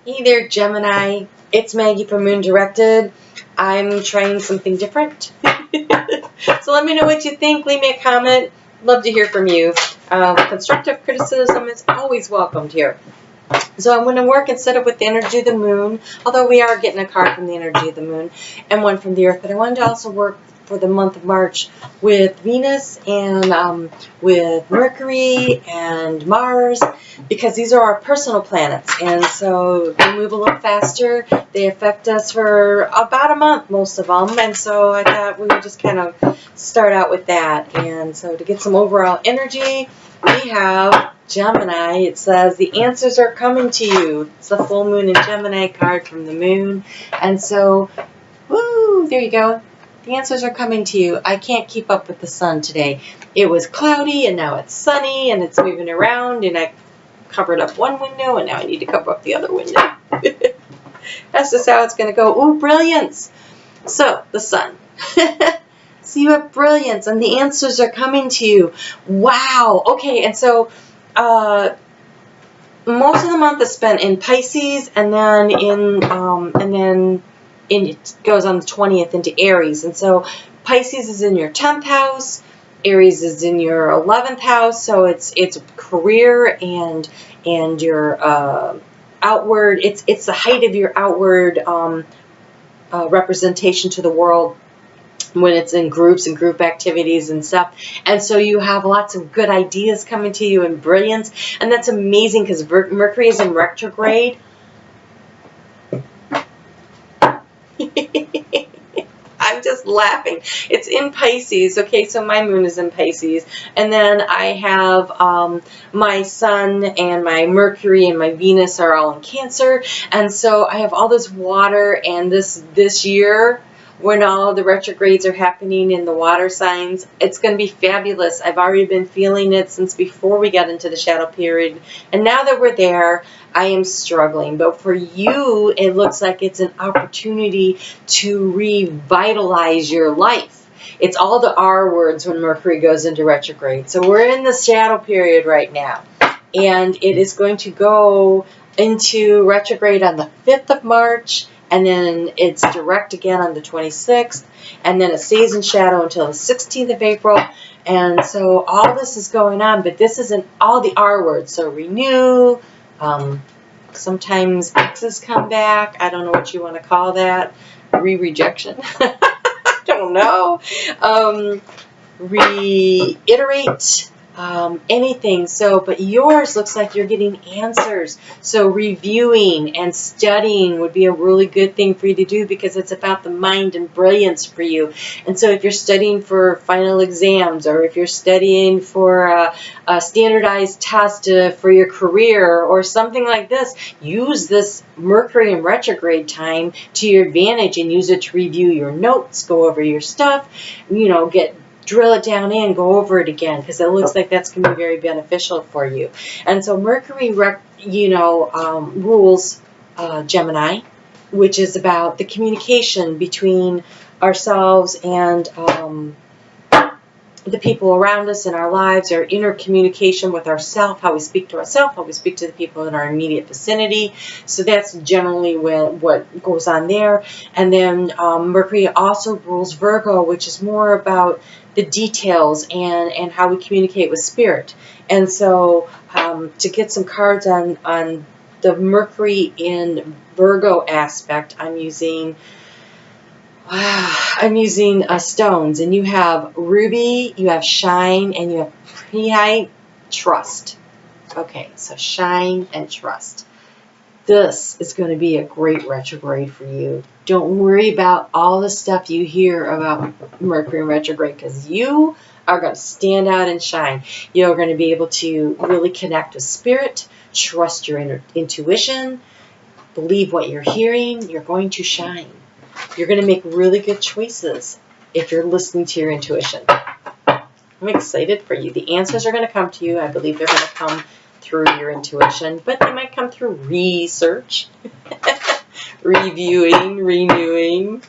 Hey there, Gemini. It's Maggie from Moon Directed. I'm trying something different. So let me know what you think. Leave me a comment. Love to hear from you. Constructive criticism is always welcomed here. So I'm going to work and set up with the energy of the moon, although we are getting a card from the energy of the moon and one from the earth. But I wanted to also work for the month of March with Venus and with Mercury and Mars, because these are our personal planets. And so they move a little faster. They affect us for about a month, most of them. And so I thought we would just kind of start out with that. And so to get some overall energy, we have Gemini. It says the answers are coming to you. It's the full moon in Gemini card from the moon. And so, woo, there you go. The answers are coming to you. I can't keep up with the sun today. It was cloudy and now it's sunny and it's moving around, and I covered up one window and now I need to cover up the other window. That's just how it's going to go. Ooh, brilliance. So, the sun. So you have brilliance and the answers are coming to you. Wow. Okay, and so most of the month is spent in Pisces, and then it goes on the 20th into Aries. And so Pisces is in your 10th house, Aries is in your 11th house. So it's career and your outward. It's the height of your outward representation to the world, when it's in groups and group activities and stuff. And so you have lots of good ideas coming to you and brilliance. And that's amazing because Mercury is in retrograde. I'm just laughing. It's in Pisces. Okay, so my moon is in Pisces. And then I have my sun and my Mercury and my Venus are all in Cancer. And so I have all this water, and this year, when all the retrogrades are happening in the water signs, it's going to be fabulous. I've already been feeling it since before we got into the shadow period. And now that we're there, I am struggling. But for you, it looks like it's an opportunity to revitalize your life. It's all the R words when Mercury goes into retrograde. So we're in the shadow period right now. And it is going to go into retrograde on the 5th of March. And then it's direct again on the 26th, and then it stays in shadow until the 16th of April. And so all this is going on, but this isn't all the R words. So renew, sometimes X's come back. I don't know what you want to call that. Rejection. I don't know. Reiterate. Anything. So, but yours looks like you're getting answers. So reviewing and studying would be a really good thing for you to do, because it's about the mind and brilliance for you. And so if you're studying for final exams, or if you're studying for a standardized test for your career or something like this, use this Mercury in retrograde time to your advantage and use it to review your notes, go over your stuff, drill it down in, go over it again, because it looks like that's going to be very beneficial for you. And so Mercury, rules Gemini, which is about the communication between ourselves and the people around us in our lives, our inner communication with ourselves, how we speak to ourselves, how we speak to the people in our immediate vicinity. So that's generally what goes on there. And then Mercury also rules Virgo, which is more about the details and how we communicate with spirit. And so to get some cards on the Mercury in Virgo aspect, I'm using stones, and you have ruby, you have shine, and you have preite, trust. Okay, so shine and trust. This is going to be a great retrograde for you. Don't worry about all the stuff you hear about Mercury in retrograde, because you are going to stand out and shine. You're going to be able to really connect with spirit, trust your intuition, believe what you're hearing. You're going to shine. You're going to make really good choices if you're listening to your intuition. I'm excited for you. The answers are going to come to you. I believe they're going to come through your intuition, but they might come through research, reviewing, renewing.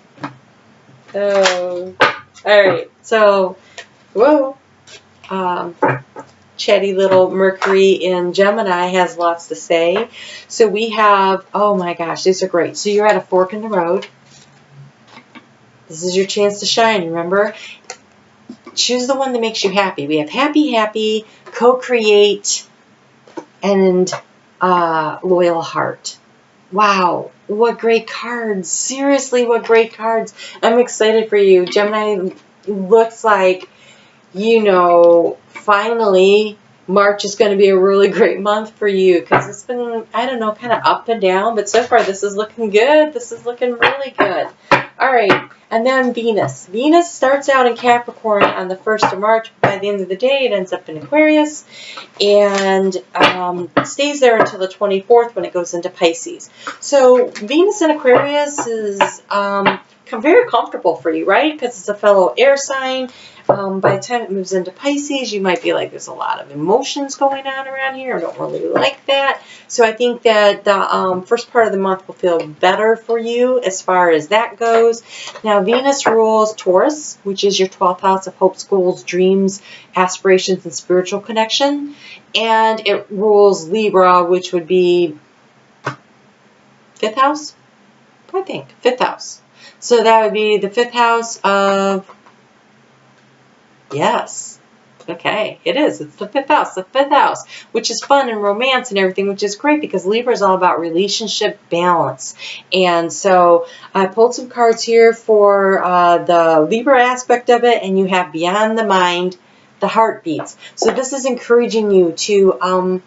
Oh, all right. So, whoa. chatty little Mercury in Gemini has lots to say. So we have, oh my gosh, these are great. So you're at a fork in the road. This is your chance to shine, remember? Choose the one that makes you happy. We have happy, happy, co-create, and loyal heart. Wow, what great cards. Seriously, what great cards. I'm excited for you. Gemini, looks like, you know, finally March is going to be a really great month for you, because it's been, I don't know, kind of up and down, but so far this is looking good. This is looking really good. All right, and then Venus. Venus starts out in Capricorn on the 1st of March. By the end of the day, it ends up in Aquarius, and stays there until the 24th when it goes into Pisces. So Venus in Aquarius is very comfortable for you, right? Because it's a fellow air sign. By the time it moves into Pisces, you might be like, there's a lot of emotions going on around here. I don't really like that. So I think that the first part of the month will feel better for you as far as that goes. Now, Venus rules Taurus, which is your 12th house of hopes, goals, dreams, aspirations, and spiritual connection. And it rules Libra, which would be 5th house, I think, 5th house. So that would be the 5th house of... Yes. Okay, it is. It's the 5th house. The 5th house, which is fun and romance and everything, which is great because Libra is all about relationship balance. And so I pulled some cards here for the Libra aspect of it, and you have beyond the mind, the heartbeats. So this is encouraging you to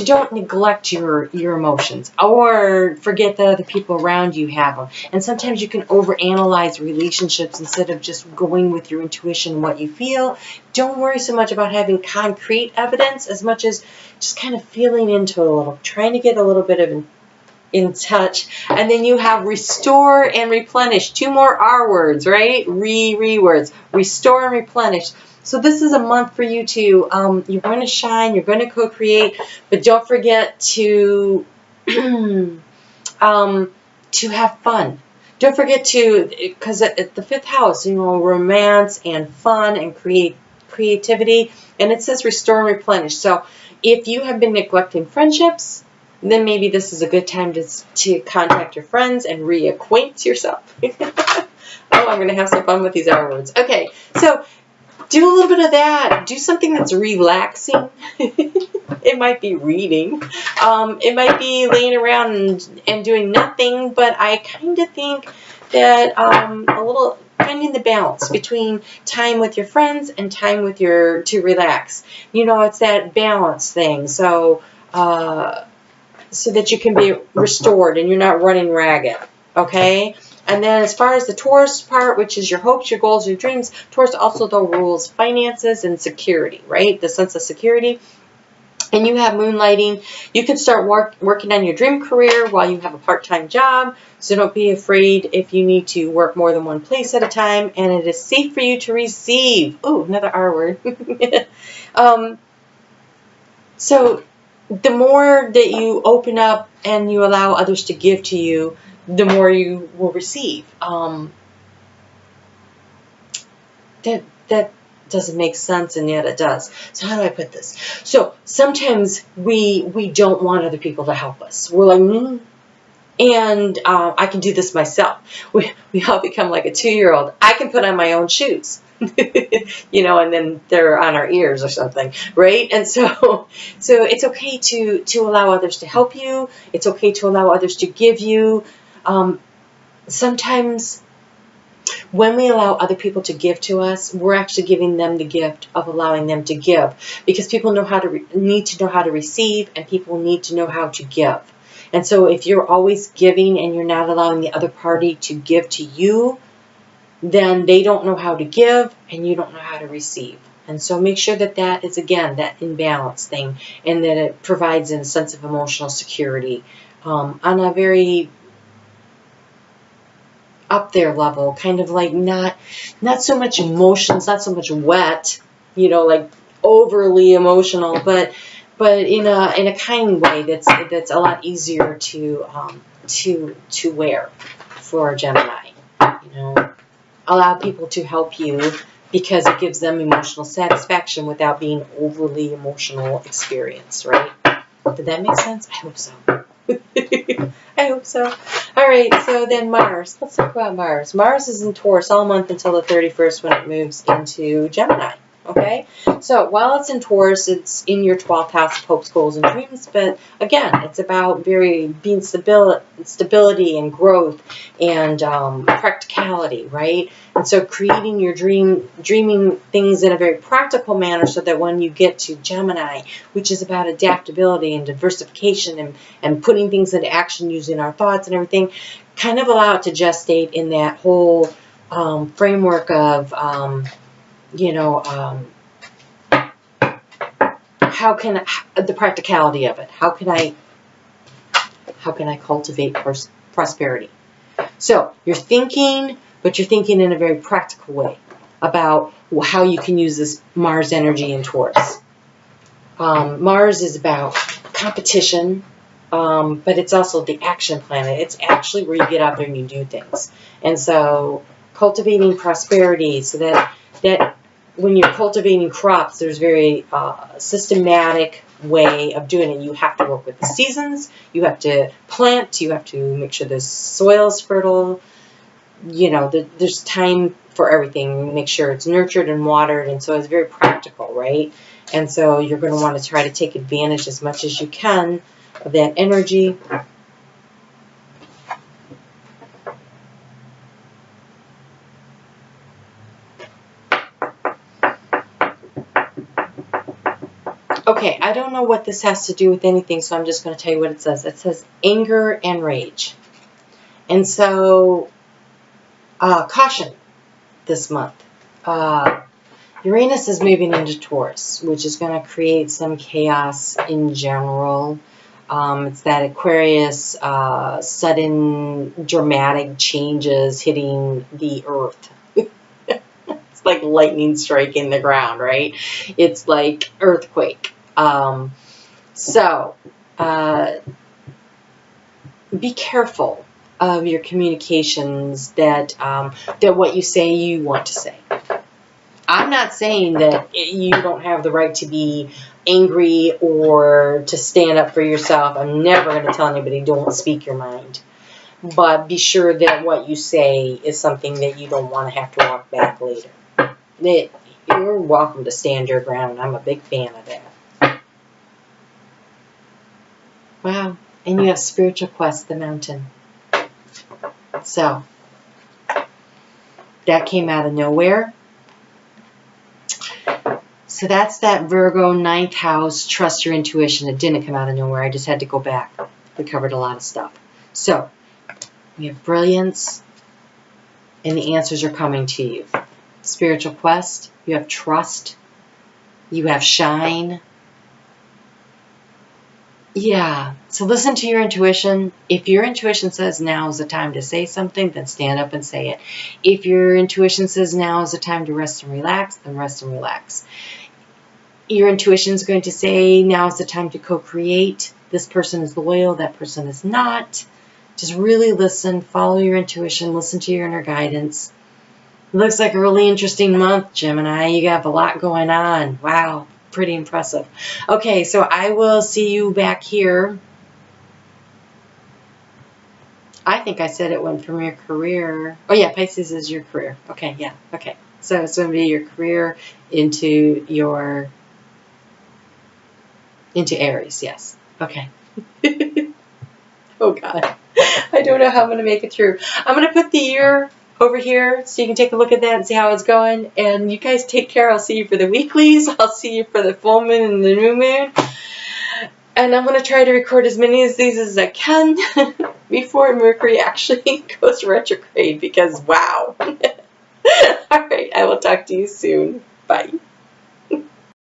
don't neglect your emotions or forget that other people around you have them. And sometimes you can overanalyze relationships instead of just going with your intuition and what you feel. Don't worry so much about having concrete evidence as much as just kind of feeling into it a little, trying to get a little bit of in touch. And then you have restore and replenish. 2 more R words, right? Re words. Restore and replenish. So this is a month for you to, you're going to shine, you're going to co-create, but don't forget to have fun. Don't forget to, because at the 5th house, you know, romance and fun and creativity, and it says restore and replenish. So if you have been neglecting friendships, then maybe this is a good time to contact your friends and reacquaint yourself. Oh, I'm going to have some fun with these R words. Okay, so do a little bit of that. Do something that's relaxing. It might be reading. It might be laying around and doing nothing, but I kind of think that a little finding the balance between time with your friends and time with to relax. You know, it's that balance thing. So, so that you can be restored and you're not running ragged. Okay? And then as far as the Taurus part, which is your hopes, your goals, your dreams, Taurus also though rules finances and security, right? The sense of security. And you have moonlighting. You can start working on your dream career while you have a part-time job. So don't be afraid if you need to work more than one place at a time. And it is safe for you to receive. Ooh, another R word. So the more that you open up and you allow others to give to you, the more you will receive. That doesn't make sense, and yet it does. So how do I put this? So sometimes we don't want other people to help us. We're like, and I can do this myself. We all become like a 2-year-old. I can put on my own shoes. You know, and then they're on our ears or something, right? And so it's okay to allow others to help you. It's okay to allow others to give you. Sometimes when we allow other people to give to us, we're actually giving them the gift of allowing them to give, because people need to know how to receive, and people need to know how to give. And so if you're always giving and you're not allowing the other party to give to you, then they don't know how to give and you don't know how to receive. And so make sure that that is, again, that imbalance thing, and that it provides a sense of emotional security on a very up there level, kind of like not so much emotions, not so much wet, you know, like overly emotional, but in a kind way that's a lot easier to wear for Gemini. You know, allow people to help you because it gives them emotional satisfaction without being overly emotional experience, right? Did that make sense? I hope so. I hope so. All right, so then Mars. Let's talk about Mars. Mars is in Taurus all month until the 31st when it moves into Gemini. Okay, so while it's in Taurus, it's in your 12th house of hopes, goals, and dreams. But again, it's about being stability and growth and practicality, right? And so creating your dreaming things in a very practical manner so that when you get to Gemini, which is about adaptability and diversification and putting things into action using our thoughts and everything, kind of allow it to gestate in that whole framework of the practicality of it. How can I cultivate prosperity? So you're thinking, but you're thinking in a very practical way about how you can use this Mars energy in Taurus. Mars is about competition, but it's also the action planet. It's actually where you get out there and you do things. And so cultivating prosperity so that when you're cultivating crops, there's very systematic way of doing it. You have to work with the seasons. You have to plant. You have to make sure the soil's fertile. There's time for everything. Make sure it's nurtured and watered. And so it's very practical, right? And so you're going to want to try to take advantage as much as you can of that energy. Okay, I don't know what this has to do with anything, so I'm just going to tell you what it says. It says anger and rage. And so, caution this month. Uranus is moving into Taurus, which is going to create some chaos in general. It's that Aquarius, sudden dramatic changes hitting the earth. It's like lightning striking the ground, right? It's like earthquake. Be careful of your communications that what you say you want to say. I'm not saying that you don't have the right to be angry or to stand up for yourself. I'm never going to tell anybody don't speak your mind. But be sure that what you say is something that you don't want to have to walk back later. You're welcome to stand your ground. I'm a big fan of that. Wow. And you have Spiritual Quest, the mountain. So, that came out of nowhere. So that's that Virgo 9th house, trust your intuition. It didn't come out of nowhere. I just had to go back. We covered a lot of stuff. So, we have brilliance, and the answers are coming to you. Spiritual quest, you have trust, you have shine. Yeah, so listen to your intuition. If your intuition says now is the time to say something, then stand up and say it. If your intuition says now is the time to rest and relax, then rest and relax. Your intuition is going to say now is the time to co-create. This person is loyal, that person is not. Just really listen, follow your intuition, listen to your inner guidance. It looks like a really interesting month, Gemini. You have a lot going on. Wow, pretty impressive. Okay, so I will see you back here. I think I said it went from your career. Oh, yeah, Pisces is your career. Okay, yeah, okay. So it's going to be your career into Aries, yes. Okay. Oh, God. I don't know how I'm going to make it through. I'm going to put the year over here so you can take a look at that and see how it's going. And you guys take care. I'll see you for the weeklies. I'll see you for the full moon and the new moon. And I'm going to try to record as many of these as I can before Mercury actually goes retrograde because, wow. All right. I will talk to you soon. Bye.